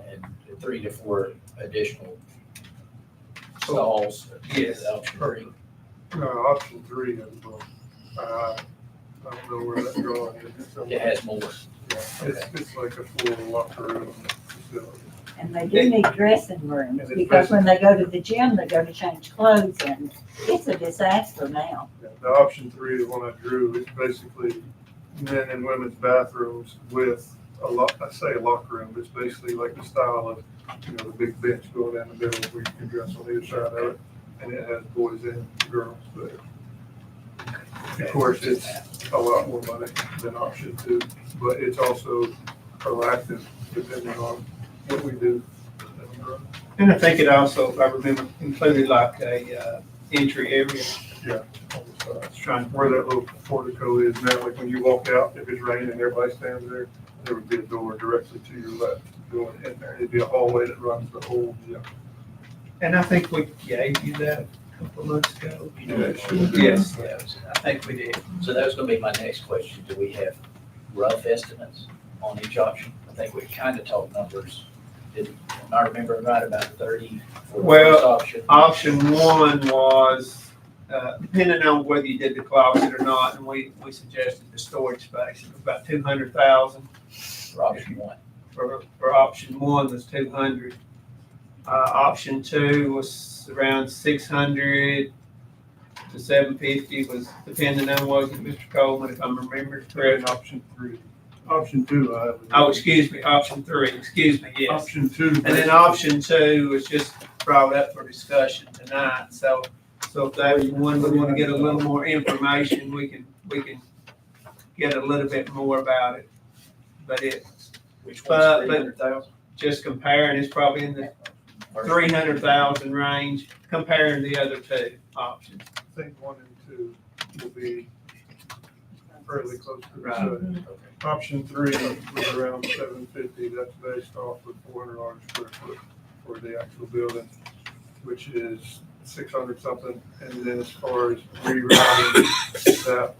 3 to 4 additional stalls. Yes. Option three. Option 3 is, I don't know where that's going. It has more. Yeah, it's like a full locker room facility. And they do need dressing rooms, because when they go to the gym, they go to change clothes, and it's a disaster now. Yeah, the option 3, the one I drew, is basically men and women's bathrooms with I say a locker room, but it's basically like the style of, the big bench going down the middle where you can dress on either side of it. And it has boys and girls there. Of course, it's a lot more money than option 2, but it's also proactive depending on what we do. And I think it also, if I remember, included like a entry area. It's trying Where that little portico is now, like when you walk out, if it's raining, everybody stands there, there would be a door directly to your left going in there. It'd be a hallway that runs the whole gym. And I think we gave you that a couple of months ago. You know what it is? Yes, Yeah. I think we did. So that was gonna be my next question. Do we have rough estimates on each option? I think we kind of talked numbers. Am I remembering right, about 30 for the Well, first option? Option one was, depending on whether you did the closet or not, and we suggested the storage space, it was about 200,000. For option one. For option one was 200. Option two was around 600 to 750, was depending on, wasn't it, Mr. Coleman, if I'm remembering correctly? Option 3. Option 2, I have. Oh, excuse me, option three, excuse me, yes. Option 2. And then option two was just brought up for discussion tonight, so if that's one we want to get a little more information, we can get a little bit more about it. But it, Which but- one's 300,000? just comparing, it's probably in the 300,000 range, comparing the other two options. I think 1 and 2 will be fairly close to the Right. same. Option 3 was around 750. That's based off of $400 square foot for the actual building, which is 600 something. And then as far as rerouting that,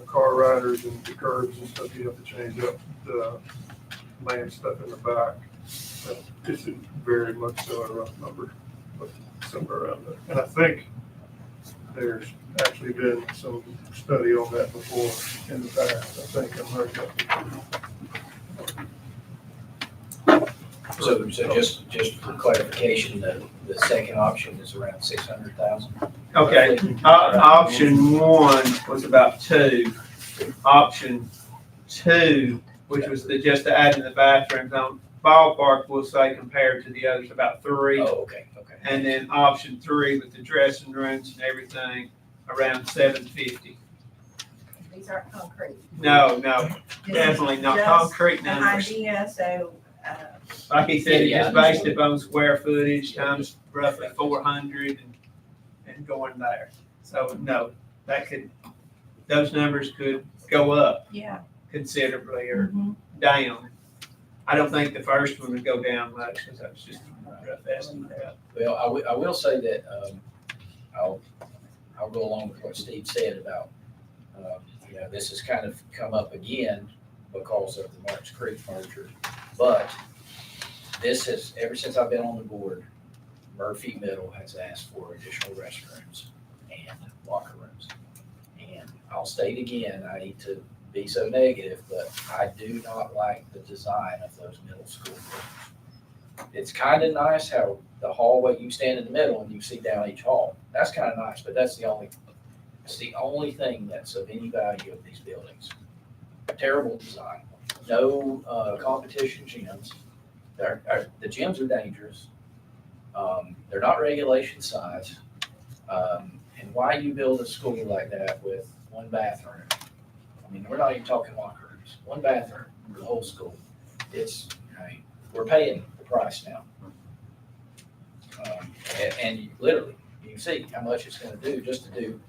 car riders and the curbs and stuff, you have to change up the land stuff in the back. It's very much so a rough number, but somewhere around there. And I think there's actually been some study on that before in the past. I think I've heard that. So just for clarification, the second option is around 600,000? Okay, option one was about 2. Option 2, which was just to add in the bathrooms, on ballpark, we'll say compared to the others, about 3. Oh, okay. And then option 3 with the dressing rooms and everything, around 750. These aren't concrete. No, This is definitely not just concrete An numbers. idea, so, Like he said, he Yeah, just based it on square footage times roughly 400 and going there. So no, those numbers could go up yeah. considerably or Mhm. down. I don't think the first one would go down much because that was just a rough estimate. Well, I will say that, I'll go along with what Steve said about, this has kind of come up again because of the Marks Creek merger. But this has, ever since I've been on the board, Murphy Middle has asked for additional restrooms and locker rooms. And I'll state again, I hate to be so negative, but I do not like the design of those middle school rooms. It's kind of nice how the hallway, you stand in the middle and you see down each hall. That's kind of nice, but that's the only thing that's of any value of these buildings. Terrible design. No competition gyms. The gyms are dangerous. They're not regulation size. And why you build a school like that with one bathroom? I mean, we're not even talking locker rooms. One bathroom for the whole school. We're paying the price now. And literally, you can see how much it's going to do just to do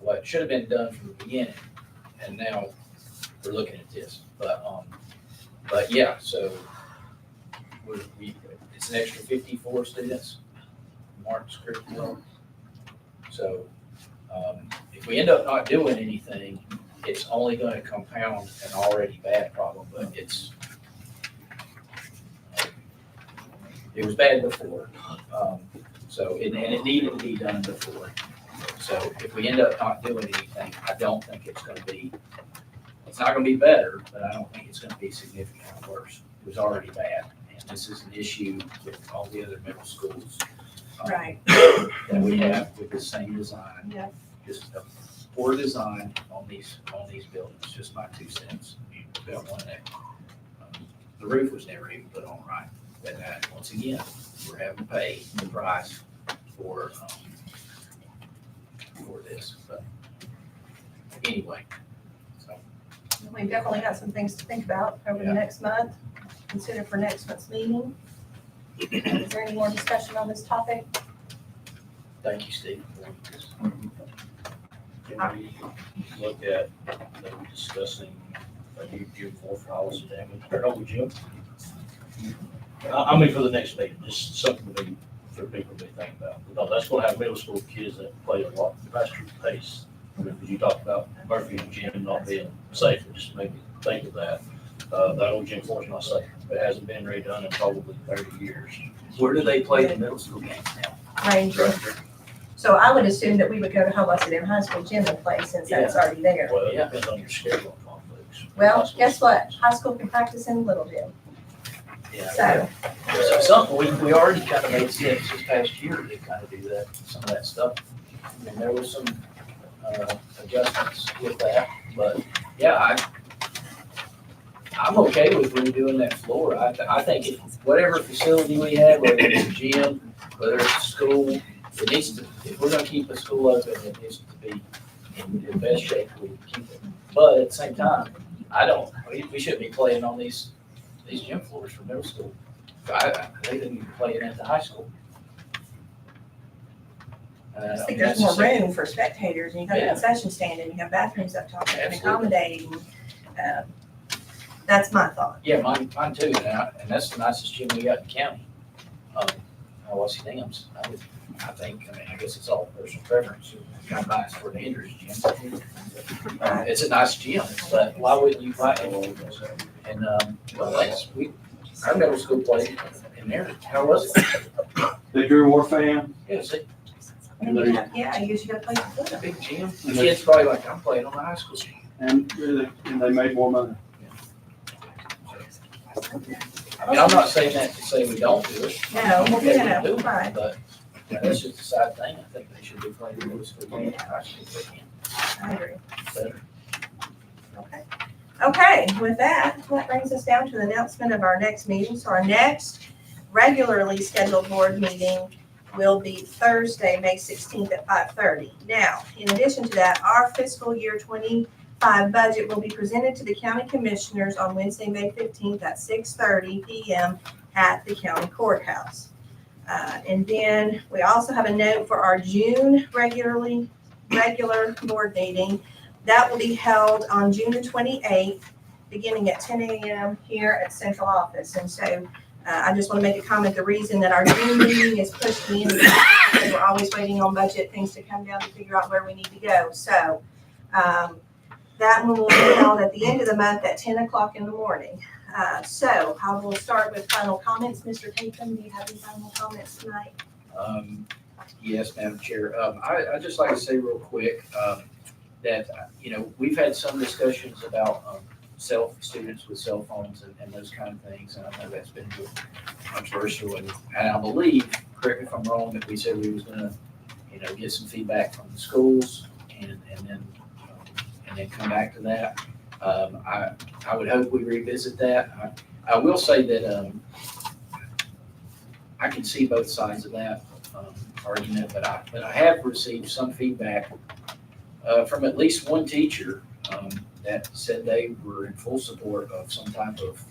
what should have been done from the beginning. And now we're looking at this. But yeah, so it's an extra 54 students, Marks Creek Middle. So if we end up not doing anything, it's only gonna compound an already bad problem, but it was bad before. And it needed to be done before. So if we end up not doing anything, I don't think it's not gonna be better, but I don't think it's gonna be significantly worse. It was already bad, and this is an issue with all the other middle schools. Right. That we have with the same design. Yeah. Just a poor design on these buildings, just my 2 cents. We don't want that. The roof was never even put on right. But once again, we're having to pay the price for this, but anyway, so. We've definitely got some things to think about over the Yeah. next month, consider for next month's meeting. Is there any more discussion on this topic? Thank you, Steve. Can we look at maybe discussing a new June 4th policy damage, or no, Jim? I mean, for the next meeting, just something to be, for people to be thinking about, because that's gonna have middle school kids that play a lot faster pace. I mean, because you talked about Murphy and Jim not being safe, it just made me think of that. That old gym floor's not safe. It hasn't been redone in probably 30 years. Where do they play the middle school games now? Ranger. So I would assume that we would go to Hoboken High School gym and play since that's already there. Well, it depends on your schedule conflicts. Well, guess what? High school can practice in Little Gym. Yeah. So, So something, we already kind of made steps this past year to kind of do that, some of that stuff. And there was some adjustments with that, but yeah, I'm okay with redoing that floor. I think whatever facility we have, whether it's a gym, whether it's a school, it needs to, if we're gonna keep a school open, it needs to be in the best shape we can keep it. But at the same time, we shouldn't be playing on these gym floors for middle school. They didn't even play it at the high school. I just think there's more room for spectators, and you have a concession stand, and you have bathrooms up top that can accommodate. That's my thought. Yeah, mine too, and that's the nicest gym we got in the county. Wassy Dams, I think, I guess it's all personal preference, kind of biased for the Andrews gym. It's a nice gym, but why wouldn't you buy it? And, well, our middle school played in there, how was it? The Drew War fan, Yeah, see, And you have, yeah, you usually gotta play for a them. big gym, the kids probably like, I'm playing on the high school gym. and they made more money. I mean, I'm not saying that to say we don't do it. No, I'm okay with no, doing it, right. but that's just a side thing, I think they should be playing middle school game, high school game. I agree. Better. Okay. Okay, with that brings us down to the announcement of our next meeting. So our next regularly scheduled board meeting will be Thursday, May 16th at 5:30. Now, in addition to that, our fiscal year 25 budget will be presented to the county commissioners on Wednesday, May 15th at 6:30 p.m. at the county courthouse. And then we also have a note for our June regular board meeting. That will be held on June the 28th, beginning at 10 a.m. here at central office. And so I just want to make a comment. The reason that our June meeting is pushed in is because we're always waiting on budget things to come down to figure out where we need to go. So that one will be held at the end of the month at 10 o'clock in the morning. So I will start with final comments. Mr. Tatum, do you have any final comments tonight? Yes, Madam Chair. I'd just like to say real quick that, we've had some discussions about students with cell phones and those kind of things. And I know that's been controversial. And I believe, correct me if I'm wrong, that we said we was gonna, get some feedback from the schools and then come back to that. I would hope we revisit that. I will say that I can see both sides of that argument, but I have received some feedback from at least one teacher that said they were in full support of some type of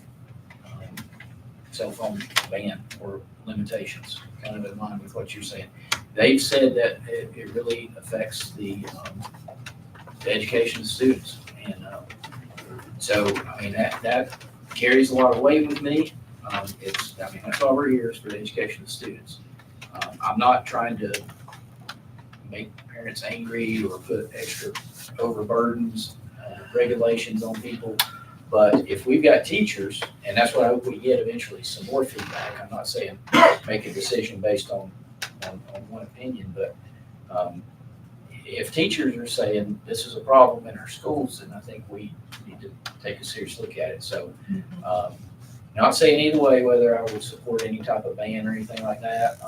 cell phone ban or limitations, kind of in line with what you're saying. They've said that it really affects the education of students. And so, that carries a lot of weight with me. That's all we're here is for the education of students. I'm not trying to make parents angry or put extra overburdens, regulations on people. But if we've got teachers, and that's what I hope we get eventually, some more feedback. I'm not saying make a decision based on one opinion, but if teachers are saying this is a problem in our schools, then I think we need to take a serious look at it. So, not saying either way whether I would support any type of ban or anything like that.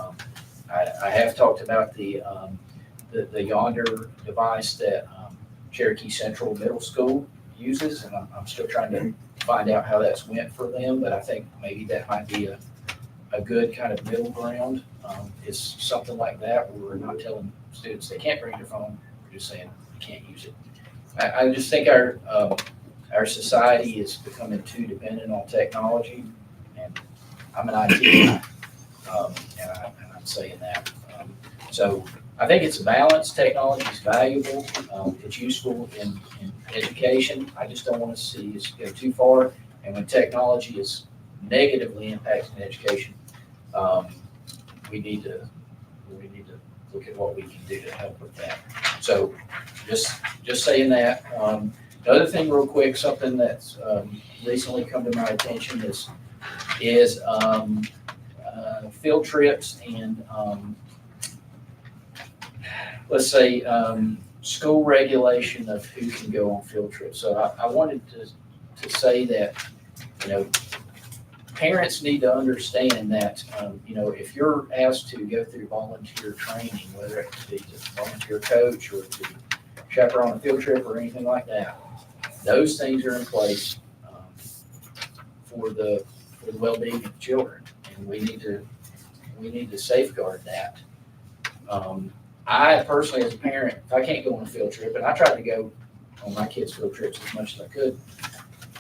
I have talked about the Yonder device that Cherokee Central Middle School uses, and I'm still trying to find out how that's went for them, but I think maybe that might be a good kind of middle ground. Is something like that where we're not telling students they can't bring their phone, we're just saying they can't use it. I just think our society is becoming too dependent on technology, and I'm an IT guy, and I'm saying that. So I think it's a balance. Technology is valuable. It's useful in education. I just don't want to see us go too far. And when technology is negatively impacting education, we need to look at what we can do to help with that. So just saying that. The other thing real quick, something that's recently come to my attention is field trips and let's say school regulation of who can go on field trips. So I wanted to say that, parents need to understand that, if you're asked to go through volunteer training, whether it be to volunteer coach or to chaperone a field trip or anything like that, those things are in place for the well-being of children, and we need to safeguard that. I personally, as a parent, if I can't go on a field trip, and I tried to go on my kids' field trips as much as I could,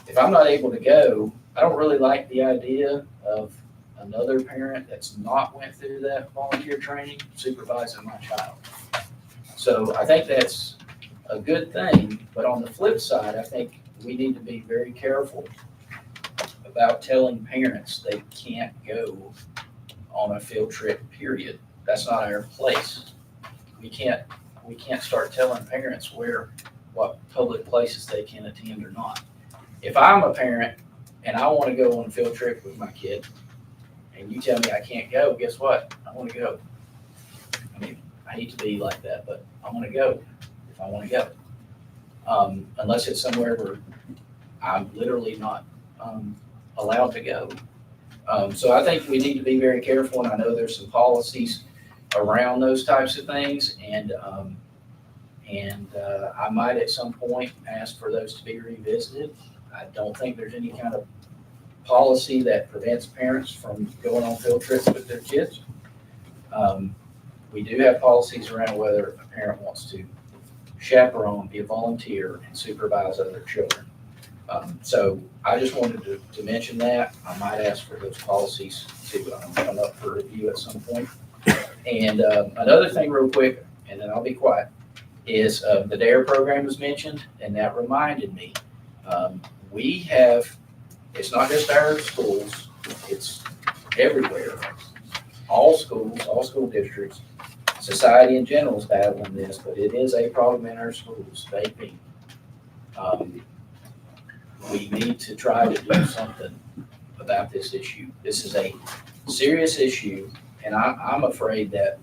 if I'm not able to go, I don't really like the idea of another parent that's not went through that volunteer training supervising my child. So I think that's a good thing, but on the flip side, I think we need to be very careful about telling parents they can't go on a field trip, period. That's not our place. We can't start telling parents what public places they can attend or not. If I'm a parent and I want to go on a field trip with my kid, and you tell me I can't go, guess what? I want to go. I mean, I hate to be like that, but I want to go if I want to go. Unless it's somewhere where I'm literally not allowed to go. So I think we need to be very careful, and I know there's some policies around those types of things, and I might at some point ask for those to be revisited. I don't think there's any kind of policy that prevents parents from going on field trips with their kids. We do have policies around whether a parent wants to chaperone, be a volunteer, and supervise other children. So I just wanted to mention that. I might ask for those policies to come up for review at some point. And another thing real quick, and then I'll be quiet, is the DARE program was mentioned, and that reminded me. We have, it's not just our schools, it's everywhere. All schools, all school districts, society in general is battling this, but it is a problem in our schools, vaping. We need to try to do something about this issue. This is a serious issue, and I'm afraid that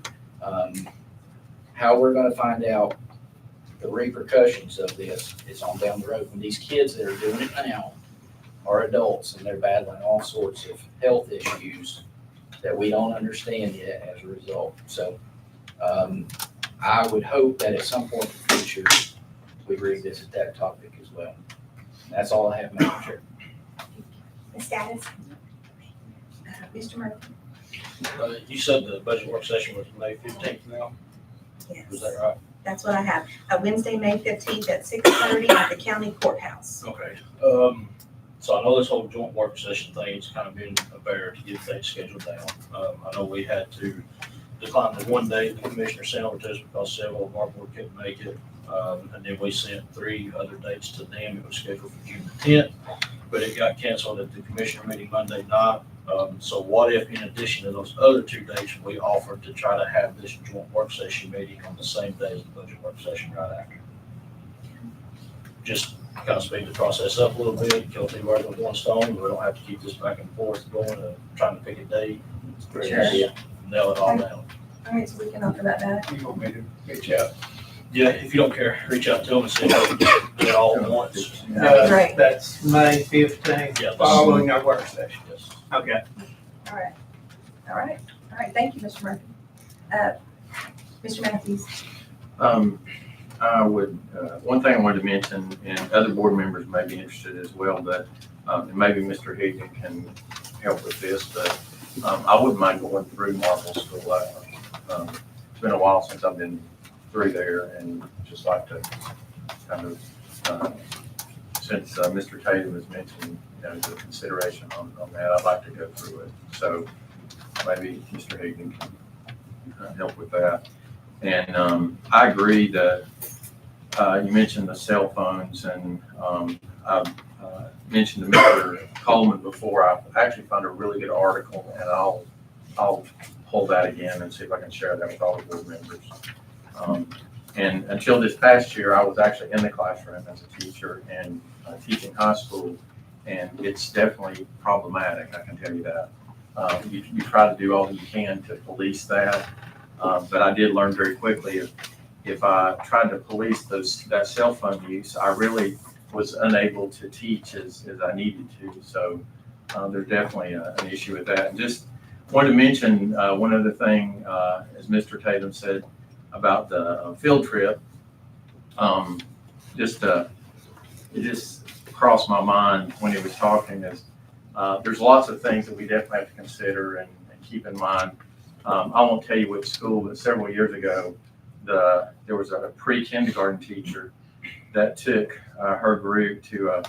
how we're going to find out the repercussions of this is on down the road when these kids that are doing it now are adults and they're battling all sorts of health issues that we don't understand yet as a result. So I would hope that at some point in the future we revisit that topic as well. That's all I have, Madam Chair. The status. Mr. Murphy? You said the budget work session was May 15th now, was that right? That's what I have. Wednesday, May 15th at 6:30 at the county courthouse. Okay. So I know this whole joint work session thing has kind of been a bear to get things scheduled down. I know we had to decline the one day the commissioner sent over to us because several of our board couldn't make it. And then we sent 3 other dates to them. It was scheduled for June the 10th, but it got canceled at the commissioner meeting Monday night. So what if, in addition to those other 2 dates, we offered to try to have this joint work session meeting on the same day as the budget work session right after? Just kind of speed the process up a little bit, kill 2 birds with 1 stone. We don't have to keep this back and forth going, trying to pick a date. Sure. Nail it all down. All right, so we can offer that back. You want me to reach out? Yeah, if you don't care, reach out to them and see if we can do it all at once. Right. That's May 15th, Yeah, following our work session. Yes. Okay. All right. All right. All right. Thank you, Mr. Murphy. Mr. Matthews. I would, one thing I wanted to mention, and other board members may be interested as well, but, and maybe Mr. Higgin can help with this, but, I wouldn't mind going through Marble School. It's been a while since I've been through there, and just like to kind of, since, Mr. Tatum has mentioned, the consideration on that, I'd like to go through it. So maybe Mr. Higgin can help with that. And I agree that you mentioned the cell phones, and I mentioned to Mr. Coleman before. I actually found a really good article, and I'll pull that again and see if I can share that with all the board members. And until this past year, I was actually in the classroom as a teacher and teaching high school, and it's definitely problematic. I can tell you that. You try to do all you can to police that. But I did learn very quickly if I tried to police that cell phone use, I really was unable to teach as I needed to. So there's definitely an issue with that. And just wanted to mention one other thing, as Mr. Tatum said about the field trip. It just crossed my mind when he was talking is there's lots of things that we definitely have to consider and keep in mind. I won't tell you which school, but several years ago, there was a pre-kindergarten teacher that took her group to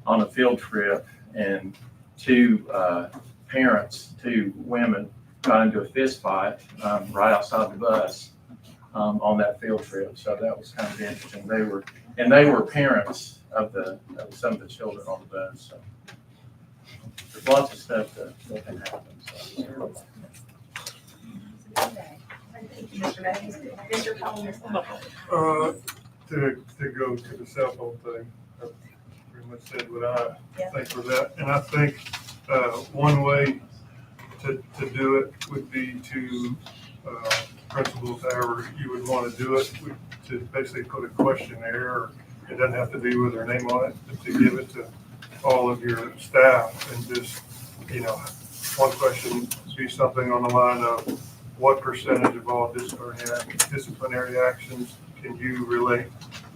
on a field trip, and 2 parents, 2 women, got into a fist fight right outside the bus on that field trip. So that was kind of interesting. They were parents of some of the children on the bus. So there's lots of stuff that can happen. So. Thank you, Mr. Matthews. Mr. Coleman. To go to the cell phone thing, I pretty much said what I Yeah. think for that. And I think one way to do it would be to principals, however you would want to do it, to basically put a questionnaire. It doesn't have to be with their name on it, but to give it to all of your staff and just, one question would be something on the line of what percentage of all disciplinary actions can you relate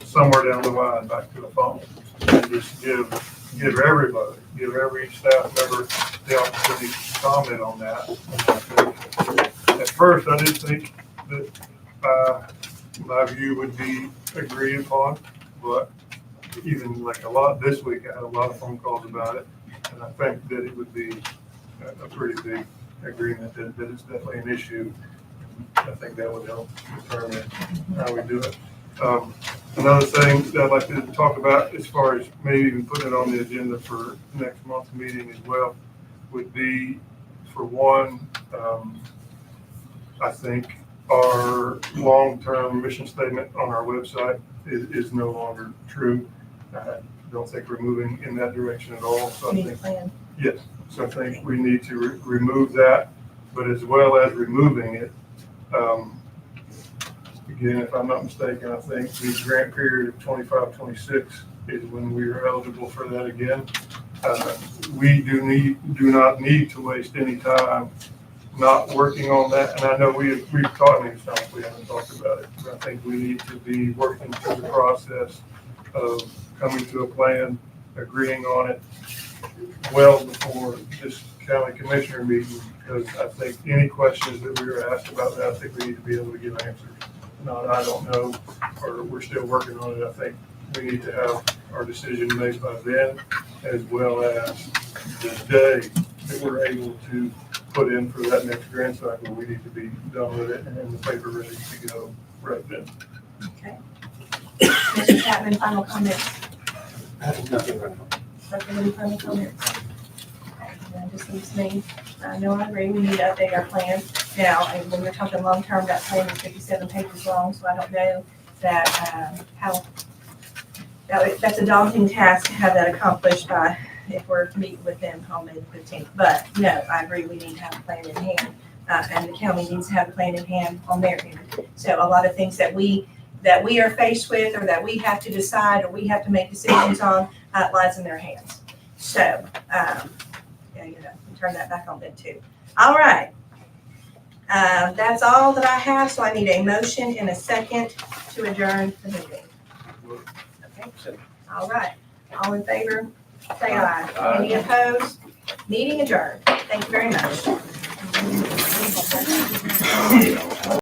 somewhere down the line back to the phone? And just give every staff member the opportunity to comment on that. At first, I did think that my view would be agreed upon, but even like this week, I had a lot of phone calls about it, and I think that it would be a pretty big agreement that it's definitely an issue. I think that would help determine how we do it. Another thing that I'd like to talk about, as far as maybe even putting it on the agenda for next month's meeting as well, would be, for one, I think our long-term mission statement on our website is no longer true. I don't think we're moving in that direction at all. So I think, yes, so I think we need to remove that, but as well as removing it, again, if I'm not mistaken, I think the grant period of 25-26 is when we are eligible for that again. We do not need to waste any time not working on that. And I know we've talked many times, we haven't talked about it, but I think we need to be working through the process of coming to a plan, agreeing on it well before this county commissioner meeting, because I think any questions that we were asked about that, I think we need to be able to give answers. Not, I don't know, or we're still working on it. I think we need to have our decision made by then, as well as the day that we're able to put in for that next grant cycle. We need to be done with it and in the paper ready to go right then. Okay. Mr. Chapman, final comments? I have nothing right now. Dr. Lee, final comments? just leaves me, no, I agree, we need to update our plan. Now, and when we're talking long-term, that plan is 57 pages long, so I don't know that, that's a daunting task to have that accomplished by, if we're meeting with them on May 15th. But no, I agree, we need to have a plan in hand, and the county needs to have a plan in hand on their end. So a lot of things that we are faced with, or that we have to decide, or we have to make decisions on, lies in their hands. So, turn that back on then too. All right. That's all that I have, so I need a motion and a second to adjourn the meeting. Okay, all right. All in favor, say aye. Any opposed? Meeting adjourned. Thank you very much.